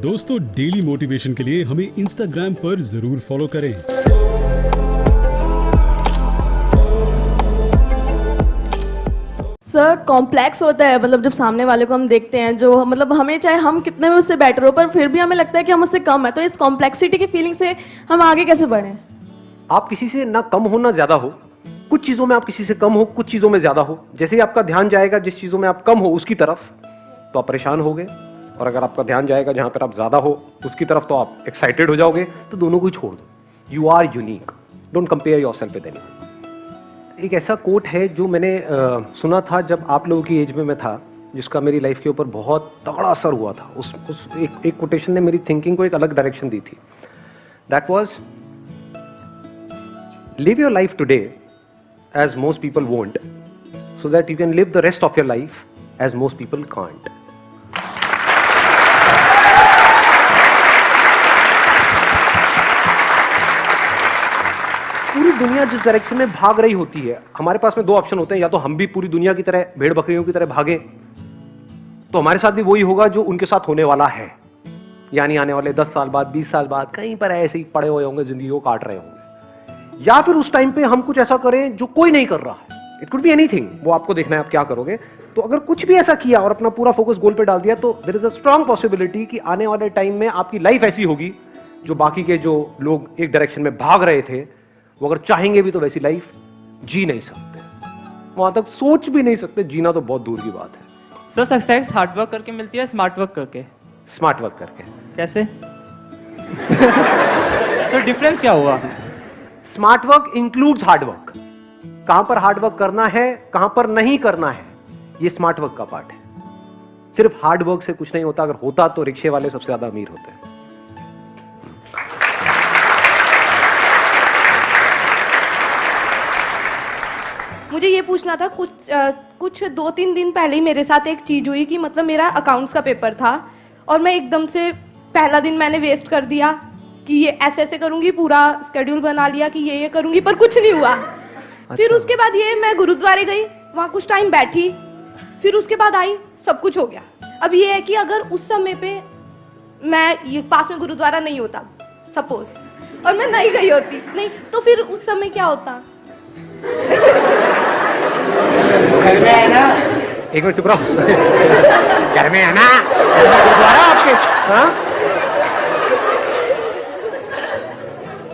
दोस्तों, daily motivation के लिए हमें इंस्टाग्राम पर जरूर फॉलो करें। सर, कॉम्प्लेक्स होता है मतलब जब सामने वाले को हम देखते हैं, जो मतलब हमें चाहे हम कितने भी उससे बेटर हो पर फिर भी हमें लगता है कि हम उससे कम है। तो इस कॉम्प्लेक्सिटी की फीलिंग से हम आगे कैसे बढ़ें? आप किसी से ना कम हो ना ज्यादा हो। कुछ चीजों में आप किसी से कम हो, कुछ चीजों में ज्यादा हो। जैसे ही आपका ध्यान जाएगा जिस चीजों में आप कम हो उसकी तरफ, तो आप परेशान होगे, और अगर आपका ध्यान जाएगा जहां पर आप ज्यादा हो उसकी तरफ, तो आप एक्साइटेड हो जाओगे। तो दोनों को ही छोड़ दो। You are unique, don't compare yourself with anyone. एक ऐसा कोट है जो मैंने सुना था जब आप लोगों की एज में मैं था, जिसका मेरी लाइफ के ऊपर बहुत तगड़ा असर हुआ था। उस एक कोटेशन ने मेरी थिंकिंग को एक अलग डायरेक्शन दी थी। That was, live your life today as most people won't, so that you can live the rest of your life as most people can't. पूरी दुनिया जिस डायरेक्शन में भाग रही होती है, हमारे पास में दो ऑप्शन होते हैं। या तो हम भी पूरी दुनिया की तरह भेड़ बकरियों की तरह भागें, तो हमारे साथ भी वही होगा जो उनके साथ होने वाला है। यानी आने वाले 10 साल बाद, 20 साल बाद कहीं पर ऐसे ही पड़े हुए होंगे, जिंदगी को काट रहे होंगे। या फिर उस टाइम पे हम कुछ ऐसा करें जो कोई नहीं कर रहा है। इट कुड बी एनीथिंग, वो आपको देखना है आप क्या करोगे। तो अगर कुछ भी ऐसा किया और अपना पूरा फोकस गोल पे डाल दिया, तो there is a strong possibility कि आने वाले टाइम में आपकी लाइफ ऐसी होगी जो बाकी के जो लोग एक डायरेक्शन में भाग रहे थे, वो अगर चाहेंगे भी तो वैसी लाइफ जी नहीं सकते, वहां तक सोच भी नहीं सकते। जीना तो बहुत दूर की बात है। सर, सक्सेस हार्ड वर्क करके मिलती है स्मार्ट वर्क करके? स्मार्ट वर्क करके। कैसे? तो डिफरेंस क्या हुआ? Smart work includes hard work. कहां पर हार्ड वर्क करना है, कहां पर नहीं करना है, ये स्मार्ट वर्क का पार्ट है। सिर्फ हार्ड वर्क से कुछ नहीं होता। अगर होता तो रिक्शे वाले सबसे ज्यादा अमीर होते हैं। मुझे ये पूछना था, कुछ 2-3 दिन पहले ही मेरे साथ एक चीज़ हुई कि मतलब मेरा अकाउंट्स का पेपर था और मैं एकदम से पहला दिन मैंने वेस्ट कर दिया कि ये ऐसे ऐसे करूँगी, पूरा स्केड्यूल बना लिया कि ये करूँगी, पर कुछ नहीं हुआ। फिर उसके बाद ये मैं गुरुद्वारे गई, वहाँ कुछ टाइम बैठी, फिर उसके बाद आई, सब कुछ हो गया। अब ये है कि अगर उस समय पे मैं ये पास में गुरुद्वारा नहीं होता सपोज, और मैं नहीं गई होती, नहीं तो फिर उस समय क्या होता? एक मिनट चुप रहो। घर में है ना गुरुद्वारा आपके? हाँ,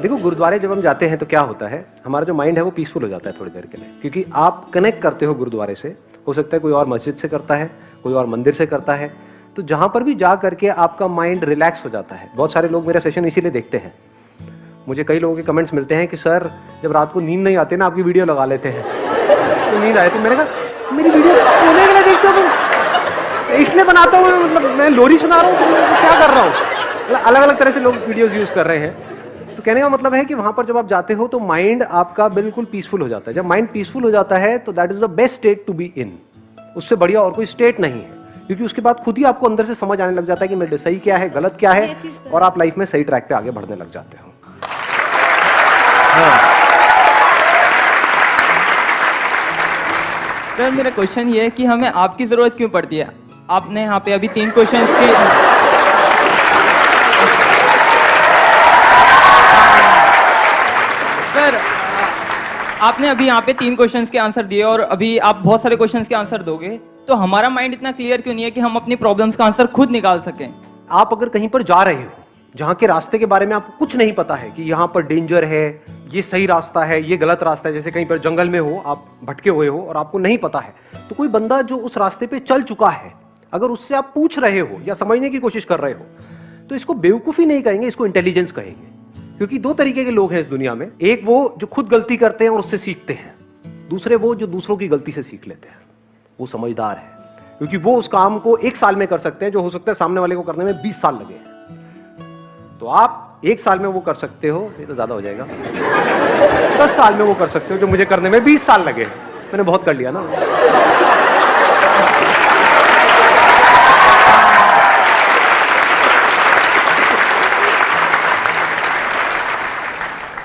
देखो, गुरुद्वारे जब हम जाते हैं तो क्या होता है, हमारा जो माइंड है वो पीसफुल हो जाता है थोड़ी देर के लिए, क्योंकि आप कनेक्ट करते हो गुरुद्वारे से। हो सकता है कोई और मस्जिद से करता है, कोई और मंदिर से करता है। तो जहां पर भी जा करके आपका माइंड रिलैक्स हो जाता है। बहुत सारे लोग मेरा सेशन इसीलिए देखते हैं। मुझे कई लोगों के कमेंट्स मिलते हैं कि सर, जब रात को नींद नहीं आती ना, आपकी वीडियो लगा लेते हैं तो नींद आए। तो मैंने कहा, मेरी वीडियो सोने के लिए देखते हो तुम? इसलिए बनाता हूँ, मतलब मैं लोरी सुना रहा हूँ, क्या कर रहा हूँ? अलग अलग तरह से लोग वीडियोज यूज कर रहे हैं। तो कहने का मतलब है कि वहां पर जब आप जाते हो तो माइंड आपका बिल्कुल पीसफुल हो जाता है। जब माइंड पीसफुल हो जाता है तो that is the best state to be in. उससे बढ़िया और कोई स्टेट नहीं है, क्योंकि उसके बाद खुद ही आपको अंदर से समझ आने लग जाता है कि मेरे सही क्या है, गलत क्या है, और आप लाइफ में सही ट्रैक पे आगे बढ़ने लग जाते हो। सर, मेरा क्वेश्चन ये है कि हमें आपकी जरूरत क्यों पड़ती है? आपने यहाँ पे अभी 3 क्वेश्चन की, सर आपने अभी यहाँ पे 3 क्वेश्चंस के आंसर दिए और अभी आप बहुत सारे क्वेश्चंस के आंसर दोगे, तो हमारा माइंड इतना क्लियर क्यों नहीं है कि हम अपनी प्रॉब्लम्स का आंसर खुद निकाल सकें? आप अगर कहीं पर जा रहे हो जहां के रास्ते के बारे में आपको कुछ नहीं पता है कि यहाँ पर डेंजर है, ये सही रास्ता है, ये गलत रास्ता है, जैसे कहीं पर जंगल में हो, आप भटके हुए हो और आपको नहीं पता है, तो कोई बंदा जो उस रास्ते पे चल चुका है, अगर उससे आप पूछ रहे हो या समझने की कोशिश कर रहे हो, तो इसको बेवकूफी नहीं कहेंगे, इसको इंटेलिजेंस कहेंगे। क्योंकि 2 तरीके के लोग हैं इस दुनिया में। एक वो जो खुद गलती करते हैं और उससे सीखते हैं, दूसरे वो जो दूसरों की गलती से सीख लेते हैं। वो समझदार है, क्योंकि वो उस काम को 1 साल में कर सकते हैं जो हो सकता है सामने वाले को करने में 20 साल लगे। तो आप 1 साल में वो कर सकते हो, ये तो ज्यादा हो जाएगा, 10 साल में वो कर सकते हो जो मुझे करने में 20 साल लगे। मैंने बहुत कर लिया ना।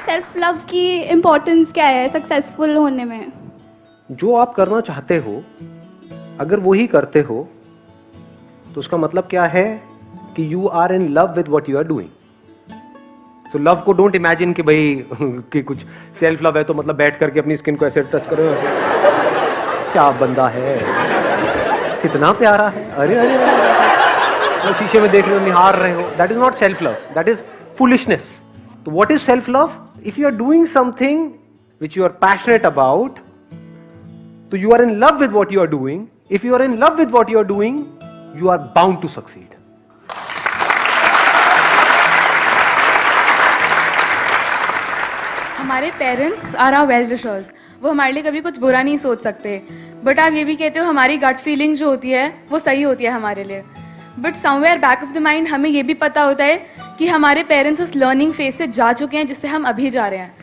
सेल्फ लव की इम्पोर्टेंस क्या है सक्सेसफुल होने में? जो आप करना चाहते हो, अगर वो ही करते हो, तो उसका मतलब क्या है कि you are in love with what you are doing. So love को डोंट इमेजिन कि भाई कि कुछ सेल्फ लव है तो मतलब बैठ करके अपनी स्किन को ऐसे टच करो. क्या बंदा है, कितना प्यारा है, अरे अरे, तो शीशे में देख रहे हो, निहार रहे हो. That is not self love, that is foolishness. तो what is self love? If you are doing something which you are passionate about, so you are in love with what you are doing. If you are in love with what you are doing, you are bound to succeed. हमारे parents are our well wishers, वो हमारे लिए कभी कुछ बुरा नहीं सोच सकते. बट आप ये भी कहते हो हमारी गट फीलिंग जो होती है वो सही होती है हमारे लिए. But somewhere back of the mind हमें ये भी पता होता है कि हमारे पेरेंट्स उस लर्निंग फेज से जा चुके हैं जिससे हम अभी जा रहे हैं.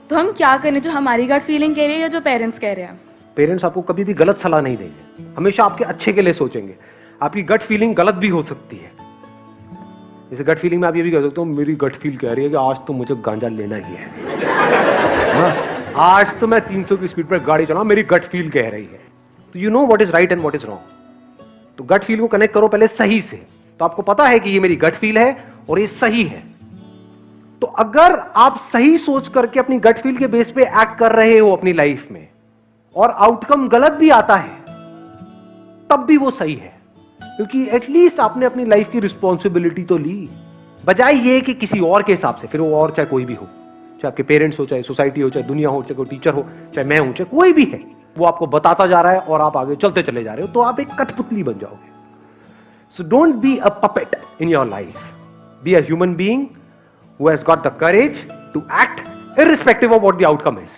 तो हम क्या करें, जो हमारी गट फीलिंग कह रही है या जो पेरेंट्स कह रहे हैं? पेरेंट्स आपको कभी भी गलत सलाह नहीं देंगे, हमेशा आपके अच्छे के लिए सोचेंगे. आपकी गट फीलिंग गलत भी हो सकती है. जैसे गट फीलिंग में आप ये भी कह सकते हो मेरी गट फील कह रही है कि आज तो मुझे गांजा लेना ही है. आज तो मैं 300 की स्पीड पर गाड़ी चलाऊं, मेरी गट फील कह रही है. तो you know what is right and what is wrong. तो गट फील को कनेक्ट करो पहले सही से. तो आपको पता है कि ये मेरी गट फील है और ये सही है. तो अगर आप सही सोच करके अपनी गट फील के बेस पे एक्ट कर रहे हो अपनी लाइफ में और आउटकम गलत भी आता है तब भी वो सही है, क्योंकि एटलीस्ट आपने अपनी लाइफ की रिस्पॉन्सिबिलिटी तो ली, बजाय ये कि किसी और के हिसाब से. फिर वो और चाहे कोई भी हो, चाहे आपके पेरेंट्स हो, चाहे सोसाइटी हो, चाहे दुनिया हो, चाहे कोई टीचर हो, चाहे मैं हूं, चाहे कोई भी है, वो आपको बताता जा रहा है और आप आगे चलते चले जा रहे हो, तो आप एक कठपुतली बन जाओगे. So don't be a puppet in your life, be a human being who has got the courage to act irrespective of what the outcome is.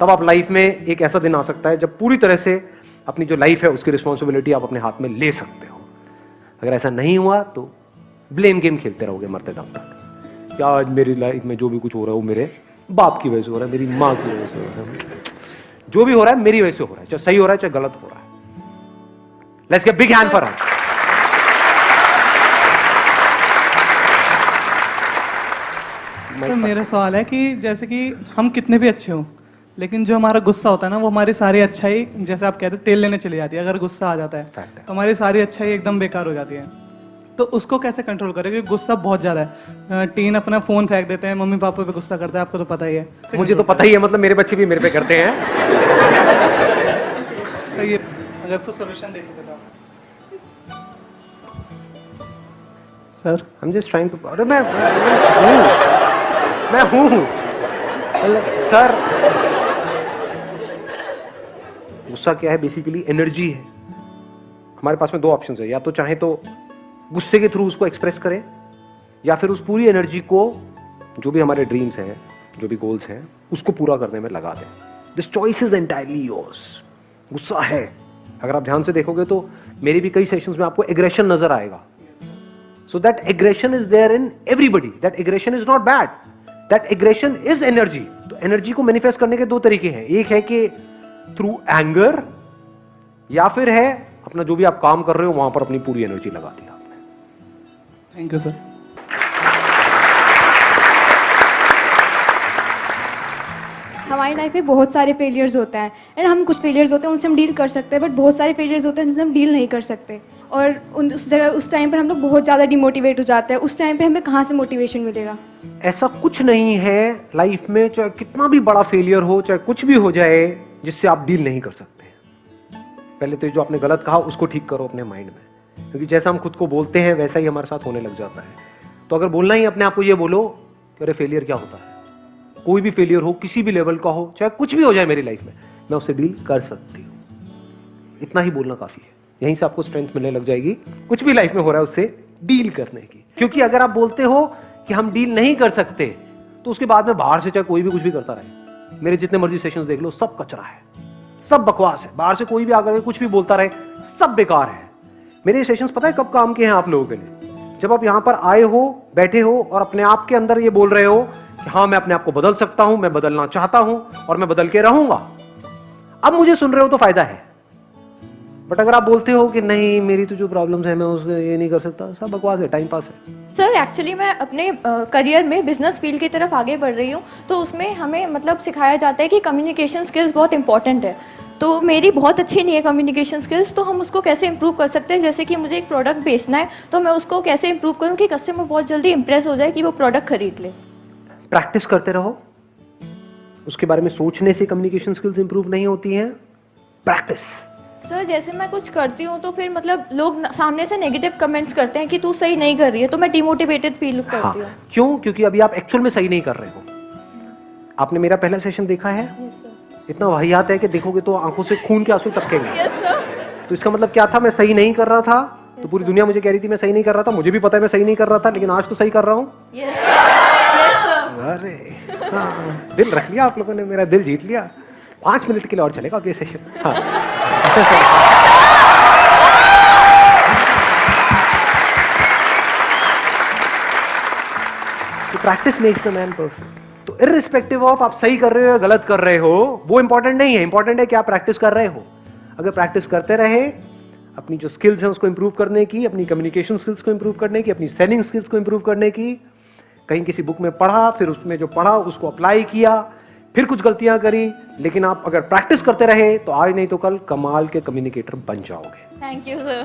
तब आप लाइफ में एक ऐसा दिन आ सकता है जब पूरी तरह से अपनी जो लाइफ है उसकी रिस्पॉन्सिबिलिटी आप अपने हाथ में ले सकते हो. अगर ऐसा नहीं हुआ तो ब्लेम गेम खेलते रहोगे मरते दम तक. क्या आज मेरी लाइफ में जो भी कुछ हो रहा है वो मेरे बाप की वजह से हो रहा है, मेरी माँ की वजह से हो रहा है. जो भी हो रहा है मेरी वजह से हो रहा है, चाहे सही हो रहा है चाहे गलत हो रहा है. Let's give big hand for her. Sir मेरा सवाल है कि जैसे कि हम कितने भी अच्छे हों लेकिन जो हमारा गुस्सा होता है ना वो हमारी सारी अच्छाई, जैसे आप कहते हैं तेल लेने चली जाती है. अगर गुस्सा आ जाता है तो हमारी सारी अच्छाई एकदम बेकार हो जाती है. तो उसको कैसे कंट्रोल करें, क्योंकि गुस्सा बहुत ज्यादा है. टीन अपना फोन फेंक देते हैं, मम्मी पापा पे गुस्सा करता है, आपको तो पता ही है. मुझे तो पता ही है, मतलब मेरे बच्चे भी मेरे पे करते हैं. सर ये अगर से सोल्यूशन दे सकते तो sir. I'm just trying to. अरे मैं हूं सर. गुस्सा क्या है? बेसिकली एनर्जी है. हमारे पास में दो ऑप्शन है, या तो चाहे तो गुस्से के थ्रू उसको एक्सप्रेस करें, या फिर उस पूरी एनर्जी को जो भी हमारे ड्रीम्स हैं, जो भी गोल्स हैं, उसको पूरा करने में लगा दें. This choice is entirely yours. गुस्सा है, अगर आप ध्यान से देखोगे तो मेरे भी कई सेशंस में आपको एग्रेशन नजर आएगा. So that aggression is there in everybody. That aggression is not bad. That aggression is energy. तो एनर्जी को मैनिफेस्ट करने के दो तरीके हैं. एक है कि थ्रू एंगर, या फिर है अपना जो भी आप काम कर रहे हो वहां पर अपनी पूरी एनर्जी लगा दी आपने. Thank you sir. हमारी लाइफ में बहुत सारे फेलियर्स होते हैं एंड हम कुछ फेलियर्स होते हैं उनसे हम डील कर सकते हैं, बट बहुत सारे फेलियर्स होते हैं जिनसे हम डील नहीं कर सकते. और उस टाइम पर हम लोग बहुत ज़्यादा डिमोटिवेट हो जाते हैं. उस टाइम पे हमें कहाँ से मोटिवेशन मिलेगा? ऐसा कुछ नहीं है लाइफ में, चाहे कितना भी बड़ा फेलियर हो, चाहे कुछ भी हो जाए, जिससे आप डील नहीं कर सकते. पहले तो जो आपने गलत कहा उसको ठीक करो अपने माइंड में, क्योंकि जैसा हम खुद को बोलते हैं वैसा ही हमारे साथ होने लग जाता है. तो अगर बोलना ही अपने आप को ये बोलो कि अरे फेलियर क्या होता है, कोई भी फेलियर हो, किसी भी लेवल का हो, चाहे कुछ भी हो जाए मेरी लाइफ में, मैं उससे डील कर सकती हूँ. इतना ही बोलना काफी है. यहीं से आपको स्ट्रेंथ मिलने लग जाएगी कुछ भी लाइफ में हो रहा है उससे डील करने की. क्योंकि अगर आप बोलते हो कि हम डील नहीं कर सकते तो उसके बाद में बाहर से चाहे कोई भी कुछ भी करता रहे, मेरे जितने मर्जी सेशंस देख लो, सब कचरा है, सब बकवास है. बाहर से कोई भी आकर कुछ भी बोलता रहे, सब बेकार है. मेरे सेशंस पता है कब काम के हैं आप लोगों के लिए? जब आप यहां पर आए हो, बैठे हो और अपने आप के अंदर ये बोल रहे हो कि हाँ मैं अपने आप को बदल सकता हूं, मैं बदलना चाहता हूं और मैं बदल के रहूंगा. अब मुझे सुन रहे हो तो फायदा है. बट अगर आप बोलते हो कि नहीं मेरी तो जो प्रॉब्लम्स है मैं उससे ये नहीं कर सकता, सब बकवास है, टाइम पास है. सर एक्चुअली मैं अपने करियर में बिजनेस फील्ड की तरफ आगे बढ़ रही हूँ, तो उसमें हमें मतलब सिखाया जाता है कि कम्युनिकेशन स्किल्स बहुत इंपॉर्टेंट है. तो मेरी बहुत अच्छी नहीं है कम्युनिकेशन स्किल्स, तो हम उसको कैसे इम्प्रूव कर सकते हैं? जैसे कि मुझे एक प्रोडक्ट बेचना है, तो मैं उसको कैसे इम्प्रूव करूँ कि कस्टमर बहुत जल्दी इम्प्रेस हो जाए कि वो प्रोडक्ट खरीद ले? प्रैक्टिस करते रहो, उसके बारे में सोचने से कम्युनिकेशन स्किल्स इंप्रूव नहीं होती हैं। प्रैक्टिस। सर जैसे मैं कुछ करती हूँ तो फिर मतलब लोग सामने से नेगेटिव कमेंट्स करते हैं कि तू सही नहीं कर रही है, तो मैं डिमोटिवेटेड फील करती हूँ। क्यों? क्योंकि अभी आप एक्चुअल में सही नहीं कर रहे हो। आपने मेरा पहला सेशन देखा है? Yes sir. इतना वाहियात है कि देखोगे तो आंखों से खून के आंसू टपकेंगे। Yes sir. तो इसका मतलब क्या था? मैं सही नहीं कर रहा था, तो पूरी दुनिया मुझे कह रही थी मैं सही नहीं कर रहा था, मुझे भी पता है मैं सही नहीं कर रहा था, लेकिन आज तो सही कर रहा हूँ। Yes sir. अरे हाँ, दिल रख लिया आप लोगों ने, मेरा दिल जीत लिया। 5 मिनट के लिए और चलेगा अब ये सेशन। हाँ। तो practice makes the man perfect. तो इररिस्पेक्टिव ऑफ आप सही कर रहे हो या गलत कर रहे हो, वो इंपॉर्टेंट नहीं है। इंपॉर्टेंट है कि आप प्रैक्टिस कर रहे हो। अगर प्रैक्टिस करते रहे, अपनी जो स्किल्स हैं उसको इंप्रूव करने की, अपनी कम्युनिकेशन स्किल्स को इंप्रूव करने की, अपनी सेलिंग स्किल्स को इंप्रूव करने की, कहीं किसी बुक में पढ़ा, फिर उसमें जो पढ़ा उसको अप्लाई किया, फिर कुछ गलतियां करी, लेकिन आप अगर प्रैक्टिस करते रहे तो आज नहीं तो कल कमाल के कम्युनिकेटर बन जाओगे। Thank you sir.